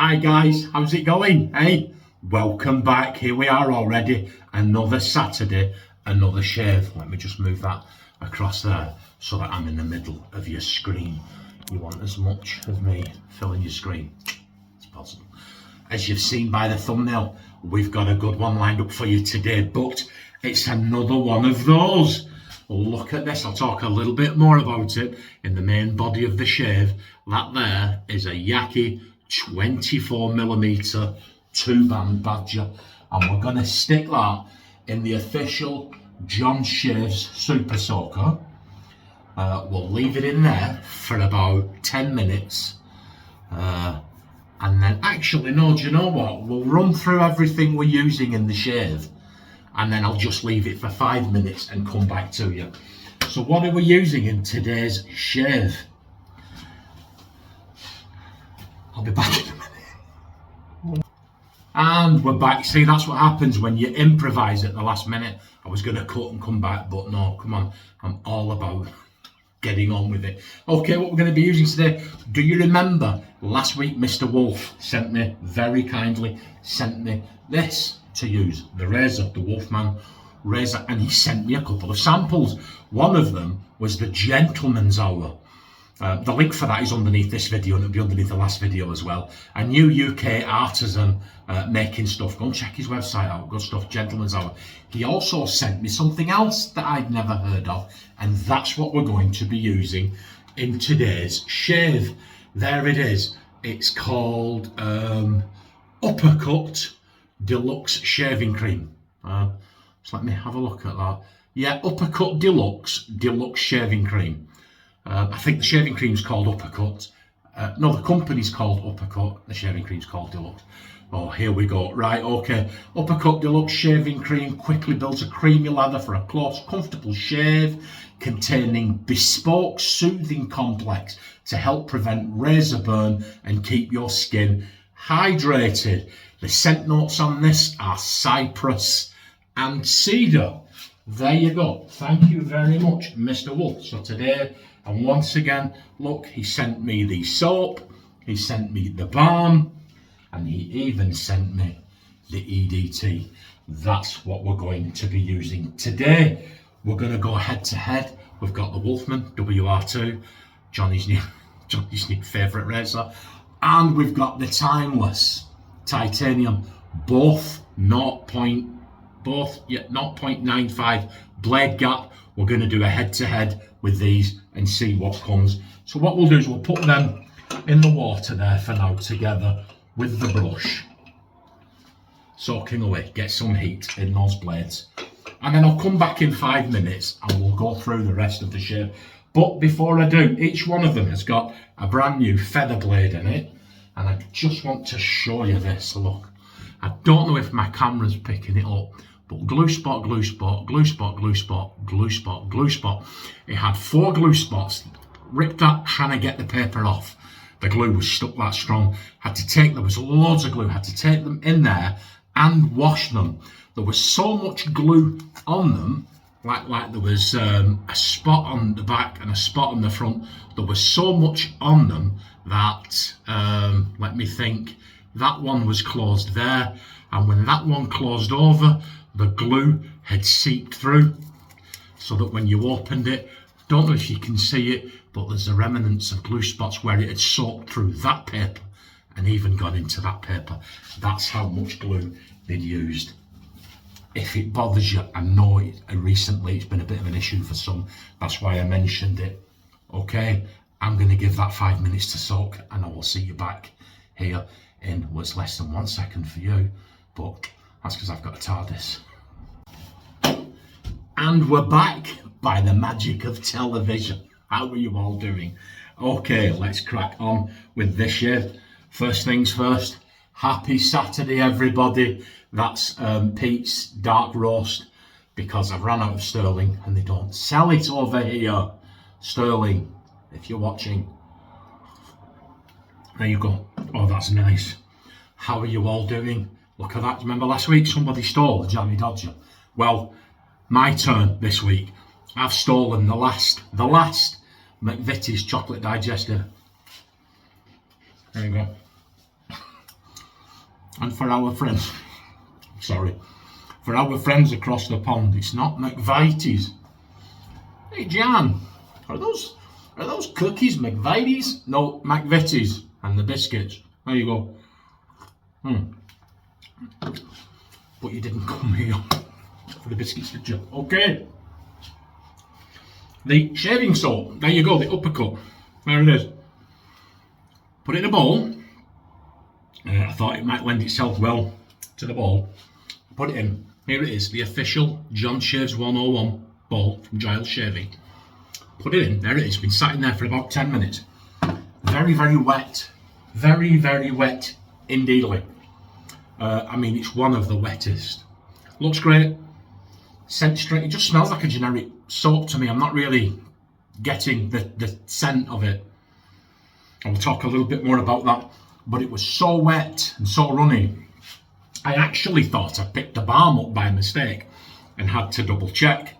Hi guys, how's it going? Hey, welcome back. Here we are already. Another Saturday, another shave. Let me just move that across there so that I'm in the middle of your screen. You want as much of me filling your screen as possible. As you've seen by the thumbnail, we've got a good one lined up for you today, but it's another one of those. Look at this. I'll talk a little bit more about it in the main body of the shave. That there is a YAQI 24mm 2-band badger, and we're going to stick that in the official John Shaves Super Soaker. We'll leave it in there for about 10 minutes. And then actually, no, do you know what? We'll run through everything we're using in the shave, and then I'll just leave it for 5 minutes and come back to you. So what are we using in today's shave? I'll be back in a minute. And we're back. See, that's what happens when you improvise at the last minute. I was going to cut and come back, but no, come on. I'm all about getting on with it. Okay, what we're going to be using today. Do you remember last week Mr. Wolf sent me, very kindly, sent me this to use, the razor, the Wolfman razor, and he sent me a couple of samples. One of them was the gentleman's hour. The link for that is underneath this video, and it'll be underneath the last video as well. A new UK artisan making stuff. Go and check his website out. Good stuff, gentleman's hour. He also sent me something else that I'd never heard of, and that's what we're going to be using in today's shave. There it is. It's called Uppercut Deluxe Shaving Cream. So let me have a look at that. Yeah, Uppercut Deluxe Shaving Cream. I think the shaving cream's called Uppercut. No, the company's called Uppercut. The shaving cream's called Deluxe. Oh, here we go. Right, okay. Uppercut Deluxe Shaving Cream quickly builds a creamy lather for a close, comfortable shave, containing bespoke soothing complex to help prevent razor burn and keep your skin hydrated. The scent notes on this are cypress and cedar. There you go. Thank you very much, Mr. Wolf. So today, and once again, look, he sent me the soap, he sent me the balm, and he even sent me the EDT. That's what we're going to be using today. We're going to go head to head. We've got the Wolfman WR2, Johnny's new favourite razor, and we've got the timeless titanium, both 0.95 blade gap. We're going to do a head to head with these and see what comes. So what we'll do is we'll put them in the water there for now together with the brush, soaking away, get some heat in those blades, and then I'll come back in 5 minutes and we'll go through the rest of the shave. But before I do, each one of them has got a brand new feather blade in it, and I just want to show you this. Look, I don't know if my camera's picking it up, but glue spot, glue spot, glue spot, glue spot, glue spot, glue spot. It had 4 glue spots, ripped that trying to get the paper off. The glue was stuck that strong. There was loads of glue, had to take them in there and wash them. There was so much glue on them, like there was a spot on the back and a spot on the front. There was so much on them that, let me think, that one was closed there, and when that one closed over, the glue had seeped through, so that when you opened it, don't know if you can see it, but there's the remnants of glue spots where it had soaked through that paper and even gone into that paper. That's how much glue they'd used. If it bothers you, I know recently it's been a bit of an issue for some, that's why I mentioned it. Okay, I'm going to give that 5 minutes to soak, and I will see you back here in what's less than 1 second for you, but that's because I've got a TARDIS. And we're back by the magic of television. How are you all doing? Okay, let's crack on with this shave. First things first, happy Saturday everybody. That's Pete's dark roast, because I've run out of sterling and they don't sell it over here. Sterling, if you're watching, there you go. Oh, that's nice. How are you all doing? Look at that. Remember last week somebody stole a Jammy Dodger? Well, my turn this week. I've stolen the last McVitie's chocolate digester. There you go. And for our friends, sorry, for our friends across the pond, it's not McVitie's. Hey Jan, are those cookies McVitie's? No, McVitie's. And the biscuits. There you go. But you didn't come here for the biscuits, did you? Okay. The shaving soap. There you go, the Uppercut. There it is. Put it in a bowl. I thought it might lend itself well to the bowl. Put it in. Here it is, the official John Shaves 101 bowl from Giles Shaving. Put it in. There it is. Been sat in there for about 10 minutes. Very, very wet. Very, very wet indeedly. I mean, it's one of the wettest. Looks great. Scent straight. It just smells like a generic soap to me. I'm not really getting the scent of it. I will talk a little bit more about that. But it was so wet and so runny. I actually thought I picked the balm up by mistake and had to double check.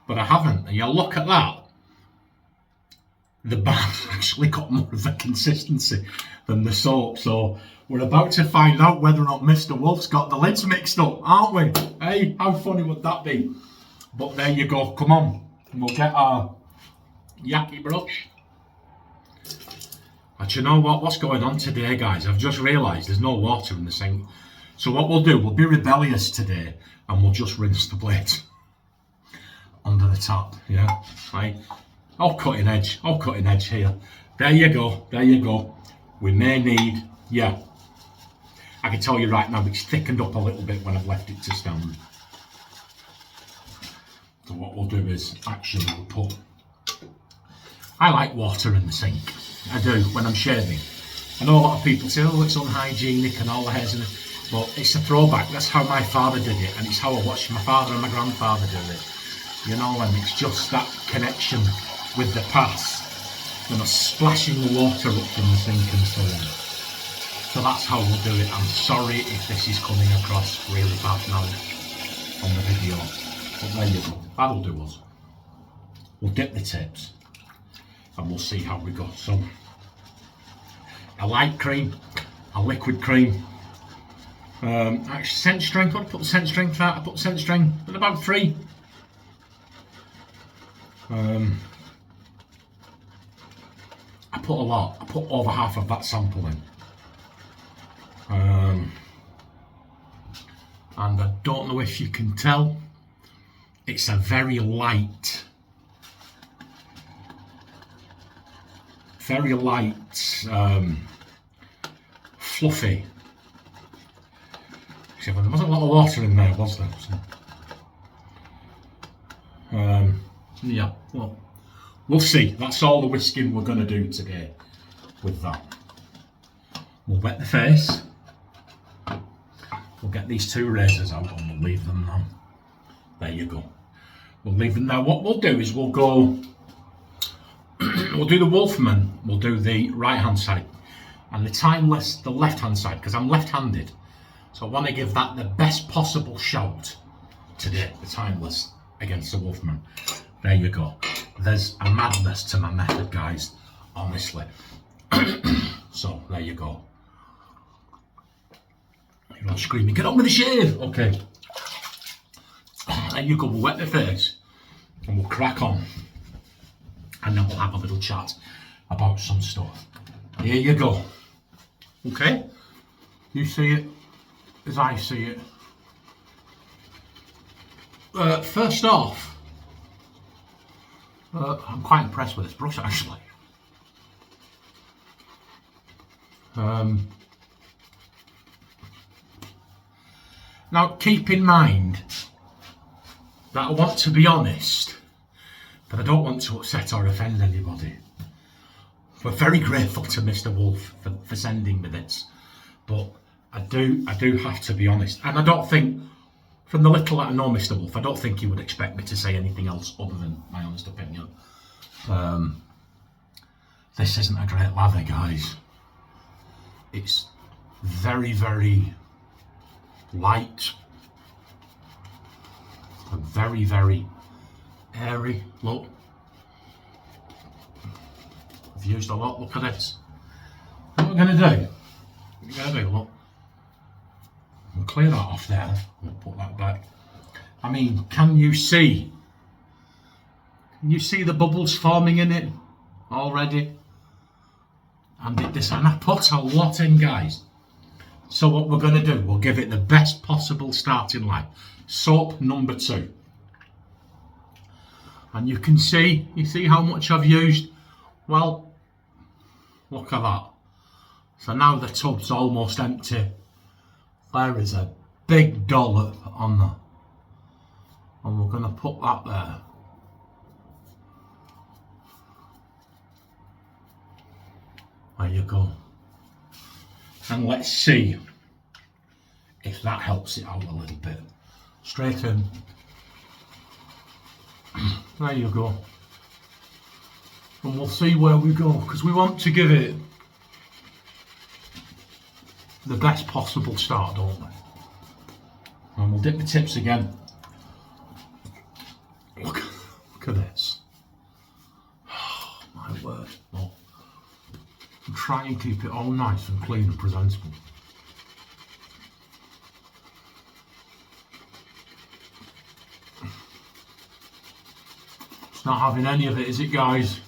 But I haven't. And you look at that. The balm's actually got more of a consistency than the soap. So we're about to find out whether or not Mr. Wolf's got the lids mixed up, aren't we? Hey, how funny would that be? But there you go. Come on. We'll get our YAQI brush. But you know what? What's going on today, guys? I've just realised there's no water in the sink. So what we'll do, we'll be rebellious today and we'll just rinse the blades under the tap. Yeah, right. All cutting edge here. There you go. There you go. We may need, yeah. I can tell you right now, it's thickened up a little bit when I've left it to stand. So what we'll do is actually we'll put. I like water in the sink. I do, when I'm shaving. I know a lot of people say, oh, it's unhygienic and all the hairs in it. But it's a throwback. That's how my father did it. And it's how I watched my father and my grandfather do it. You know, and it's just that connection with the past. You know, splashing the water up from the sink and so on. So that's how we'll do it. I'm sorry if this is coming across really bad now on the video. But there you go. That'll do us. We'll dip the tips. And we'll see how we go. So, a light cream, a liquid cream. Actually, scent strength. What did I put the scent strength at? I put the scent strength at about 3. I put a lot. I put over half of that sample in. And I don't know if you can tell. It's a very light. Very light, fluffy. See, there wasn't a lot of water in there, was there? So, yeah, well, we'll see. That's all the whisking we're going to do today with that. We'll wet the face. We'll get these 2 razors out and we'll leave them now. There you go. We'll leave them now. What we'll do is we'll go. We'll do the Wolfman, we'll do the right hand side, and the Timeless the left hand side, because I'm left handed. So I want to give that the best possible shout today, the Timeless against the Wolfman. There you go. There's a madness to my method, guys, honestly. So there you go. You're all screaming, get on with the shave! Okay. There you go, we'll wet the face and we'll crack on. And then we'll have a little chat about some stuff. Here you go. Okay? You see it as I see it. First off, I'm quite impressed with this brush actually. Now keep in mind that I want to be honest, but I don't want to upset or offend anybody. We're very grateful to Mr. Wolf for sending me this, but I do have to be honest, and I don't think, from the little that I know Mr. Wolf, I don't think he would expect me to say anything else other than my honest opinion. This isn't a great lather, guys. It's very, very light and very, very airy. Look, I've used a lot. Look at this. What we're going to do, look, clear that off there. We'll put that back. I mean, can you see? Can you see the bubbles forming in it already? And I put a lot in, guys. So what we're going to do, we'll give it the best possible starting line. Soap number 2. And you can see, how much I've used? Well, look at that. So now the tub's almost empty. There is a big dollop on there. And we're going to put that there. There you go. And let's see if that helps it out a little bit. Straight in. There you go. And we'll see where we go, because we want to give it the best possible start, don't we? And we'll dip the tips again. Look at this. Oh, my word. Oh. And try and keep it all nice and clean and presentable. It's not having any of it, is it, guys?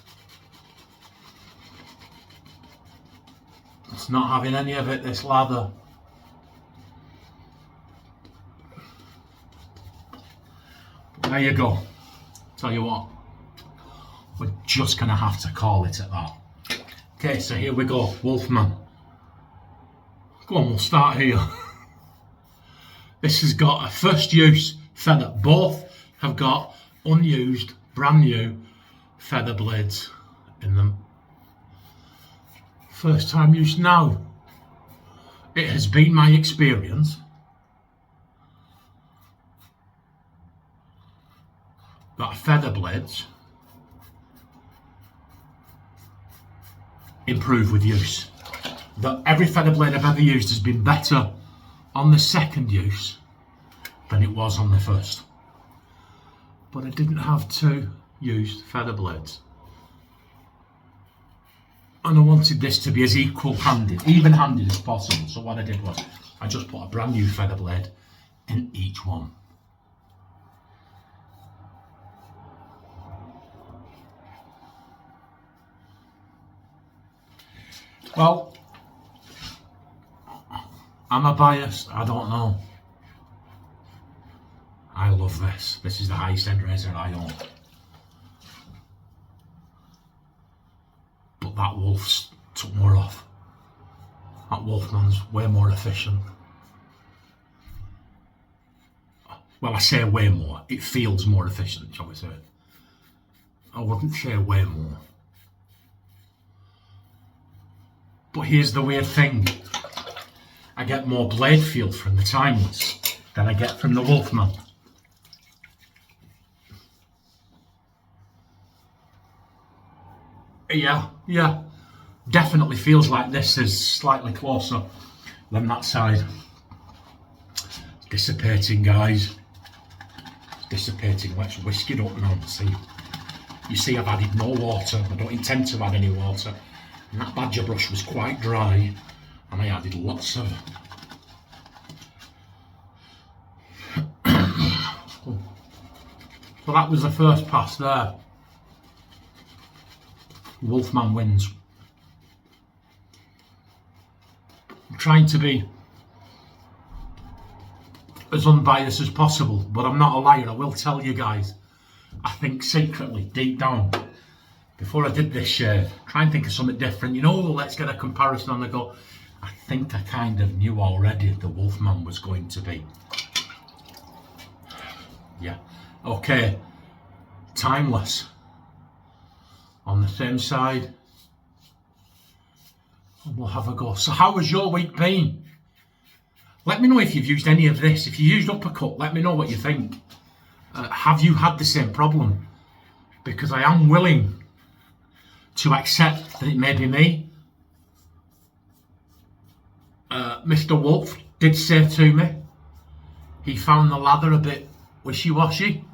It's not having any of it, this lather. But there you go. Tell you what, we're just going to have to call it at that. Okay, so here we go, Wolfman. Go on, we'll start here. This has got a first use feather. Both have got unused, brand new feather blades in them. First time use now. It has been my experience that feather blades improve with use. That every feather blade I've ever used has been better on the second use than it was on the first. But I didn't have 2 used feather blades. And I wanted this to be as even-handed as possible. So what I did was, I just put a brand new feather blade in each one. Well, am I biased? I don't know. I love this. This is the highest end razor I own. But that Wolf's took more off. That Wolfman's way more efficient. Well, I say way more. It feels more efficient, shall we say. I wouldn't say way more. But here's the weird thing. I get more blade feel from the Timeless than I get from the Wolfman. Yeah. Definitely feels like this is slightly closer than that side. It's dissipating, guys. It's dissipating. Let's whisk it up now and see. You see, I've added no water. I don't intend to add any water. And that badger brush was quite dry, and I added lots of So that was the first pass there. Wolfman wins. I'm trying to be as unbiased as possible, but I'm not a liar. I will tell you guys, I think secretly, deep down, before I did this shave, try and think of something different. You know, let's get a comparison on the go. I think I kind of knew already the Wolfman was going to be. Yeah. Okay. Timeless. On the same side. And we'll have a go. So how has your week been? Let me know if you've used any of this. If you used Uppercut, let me know what you think. Have you had the same problem? Because I am willing to accept that it may be me. Mr. Wolf did say to me he found the lather a bit wishy-washy.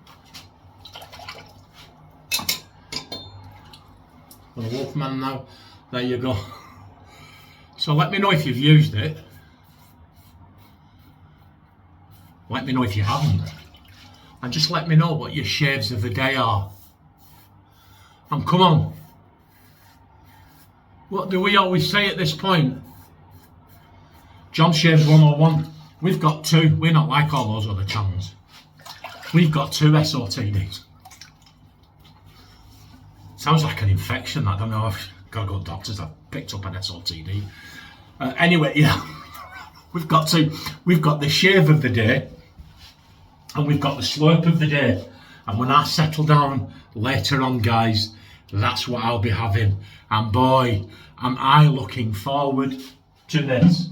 The Wolfman now, there you go. So let me know if you've used it. me know if you haven't. And just let me know what your shaves of the day are. And come on. What do we always say at this point? John Shaves 101. We've got 2. We're not like all those other channels. We've got 2 SOTDs. Sounds like an infection. I don't know. I've got to go to doctors. I've picked up an SOTD. Anyway, yeah. We've got 2. We've got the shave of the day. And we've got the slurp of the day. And when I settle down later on, guys, that's what I'll be having. And boy, am I looking forward to this.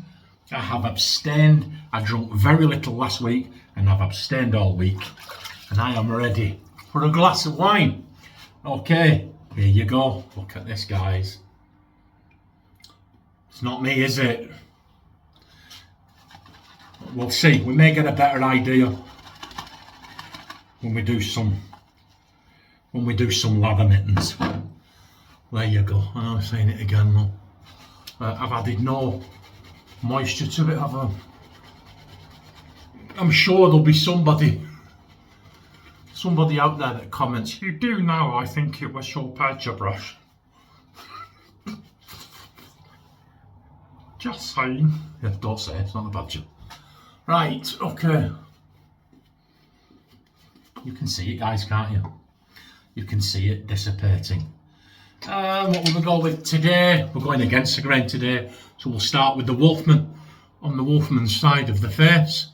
I have abstained. I drank very little last week and I've abstained all week. And I am ready for a glass of wine. Okay, here you go. Look at this, guys. It's not me, is it? We'll see. We may get a better idea when we do some lather mittens. There you go. I'm saying it again, look. I've added no moisture to it, have I? I'm sure there'll be somebody out there that comments, you do now, I think it was your badger brush. Just saying. Yeah, don't say it, it's not the badger. Right, okay. You can see it, guys, can't you? You can see it dissipating. What will we go with today? We're going against the grain today, so we'll start with the Wolfman on the Wolfman side of the face.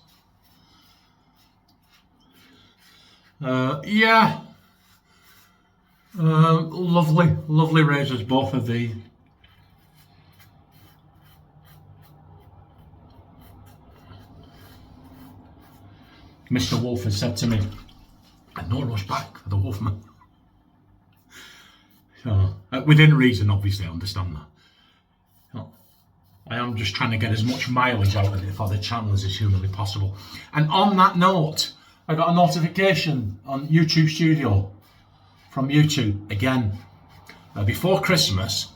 Yeah, lovely razors, both of these. Mr. Wolf has said to me, "And no rush back for the Wolfman." So, within reason, obviously, I understand that. So, I am just trying to get as much mileage out of it for the channel as is humanly possible. And on that note, I got a notification on YouTube Studio from YouTube again. Before Christmas,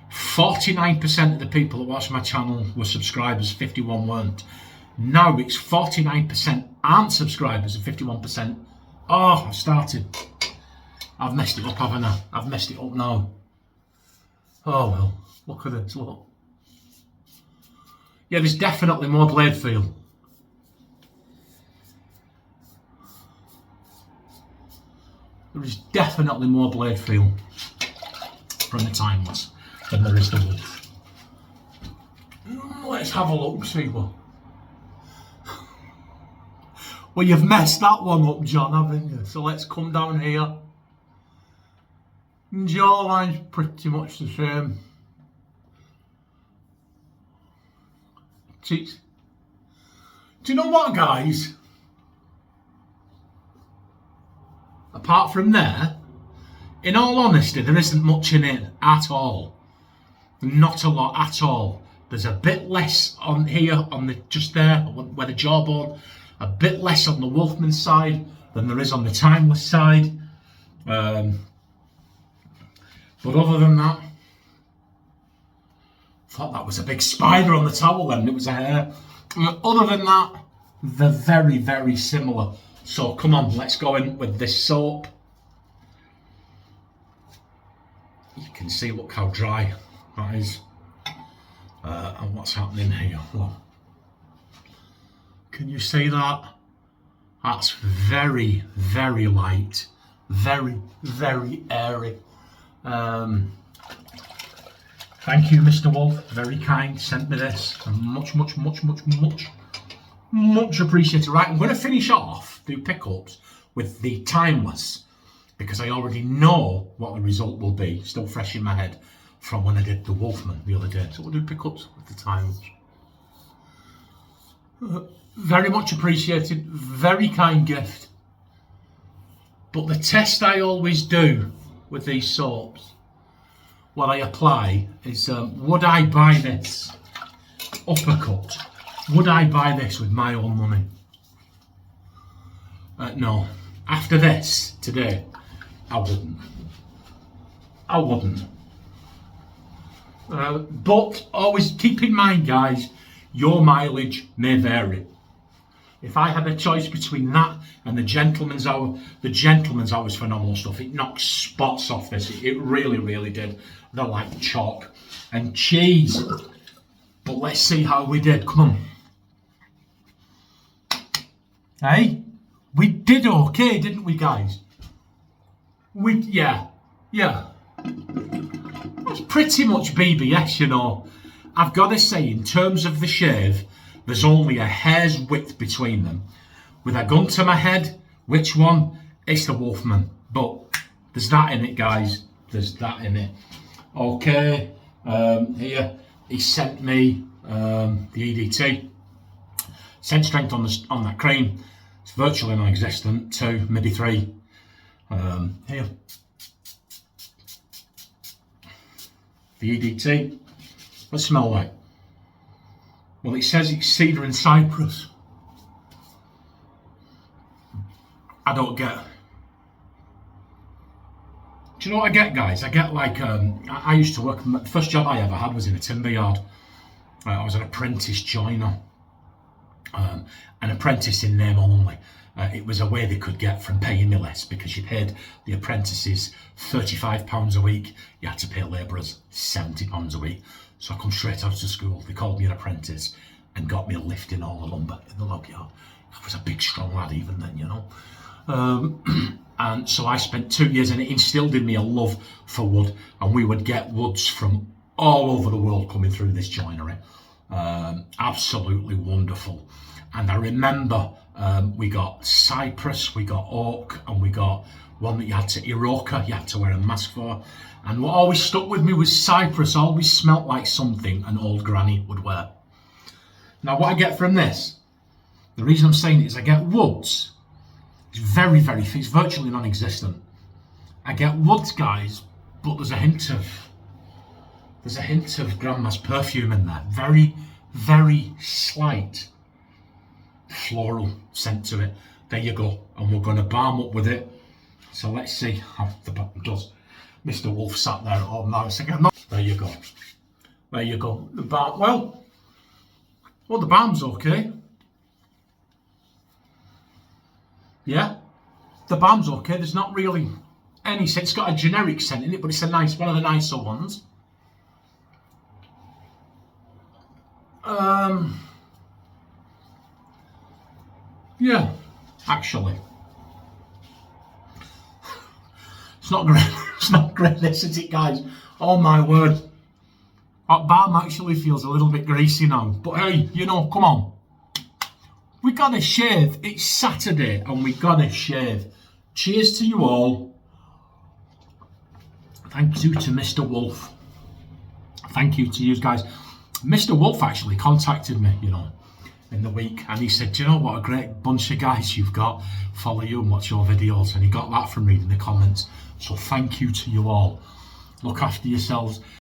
49% of the people that watch my channel were subscribers, 51 weren't. Now it's 49% aren't subscribers and 51%. Oh, I've started. I've messed it up, haven't I? I've messed it up now. Oh well, look at this, look. Yeah, there's definitely more blade feel. There is definitely more blade feel from the Timeless than there is the Wolf. Let's have a look, see what. Well, you've messed that one up, John, haven't you? So let's come down here. Jawline's pretty much the same. Cheeks. Do you know what, guys? Apart from there, in all honesty, there isn't much in it at all. Not a lot at all. There's a bit less on here, on the just there, where the jawbone, a bit less on the Wolfman side than there is on the Timeless side. But other than that, I thought that was a big spider on the towel then, it was a hair. Other than that, they're very, very similar. So come on, let's go in with this soap. You can see, look how dry that is. And what's happening here. Look. Can you see that? That's very, very light. Very, very airy. Thank you, Mr. Wolf. Very kind. Sent me this. Much appreciated. Right, I'm going to finish off, do pickups with the Timeless, because I already know what the result will be. Still fresh in my head from when I did the Wolfman the other day. So we'll do pickups with the Timeless. Very much appreciated. Very kind gift. But the test I always do with these soaps, what I apply is, would I buy this Uppercut? Would I buy this with my own money? No. After this, today, I wouldn't. I wouldn't. But always keep in mind, guys, your mileage may vary. If I had a choice between that and the gentleman's hour is phenomenal stuff. It knocks spots off this. It really, really did. They're like chalk and cheese. But let's see how we did. Come on. Hey, we did okay, didn't we, guys? Yeah. It's pretty much BBS, you know. I've got to say, in terms of the shave, there's only a hair's width between them. With a gun to my head, which one? It's the Wolfman. But there's that in it, guys. There's that in it. Okay, here he sent me the EDT. Scent strength on that cream. It's virtually non-existent. 2, maybe 3. Here. The EDT. What's it smell like? Well, it says it's cedar and cypress. I don't get. Do you know what I get, guys? I get like, I used to work, the first job I ever had was in a timber yard. I was an apprentice joiner. An apprentice in name only. It was a way they could get from paying me less, because you paid the apprentices £35 a week. You had to pay labourers £70 a week. So I come straight out of school. They called me an apprentice and got me lifting all the lumber in the log yard. I was a big, strong lad even then, you know. And so I spent 2 years, and it instilled in me a love for wood. And we would get woods from all over the world coming through this joinery. Absolutely wonderful. And I remember we got cypress, we got oak, and we got one that you had to Iroka, you had to wear a mask for. And what always stuck with me was cypress. Always smelt like something an old granny would wear. Now what I get from this, the reason I'm saying it is I get woods. It's very, very, it's virtually non-existent. I get woods, guys, but there's a hint of grandma's perfume in there. Very, very slight floral scent to it. There you go. And we're going to balm up with it. So let's see how the balm does. Mr. Wolf sat there at home now. There you go. There you go. The balm, well, the balm's okay. Yeah, the balm's okay. There's not really any scent. It's got a generic scent in it, but it's a nice, one of the nicer ones. Yeah, actually. It's not great. It's not great, this, is it, guys? Oh my word. That balm actually feels a little bit greasy now. But hey, you know, come on. We gotta shave. It's Saturday and we gotta shave. Cheers to you all. Thank you to Mr. Wolf. Thank you to you guys. Mr. Wolf actually contacted me, you know, in the week, and he said, do you know what a great bunch of guys you've got, follow you and watch your videos, and he got that from reading the comments. So thank you to you all. Look after yourselves.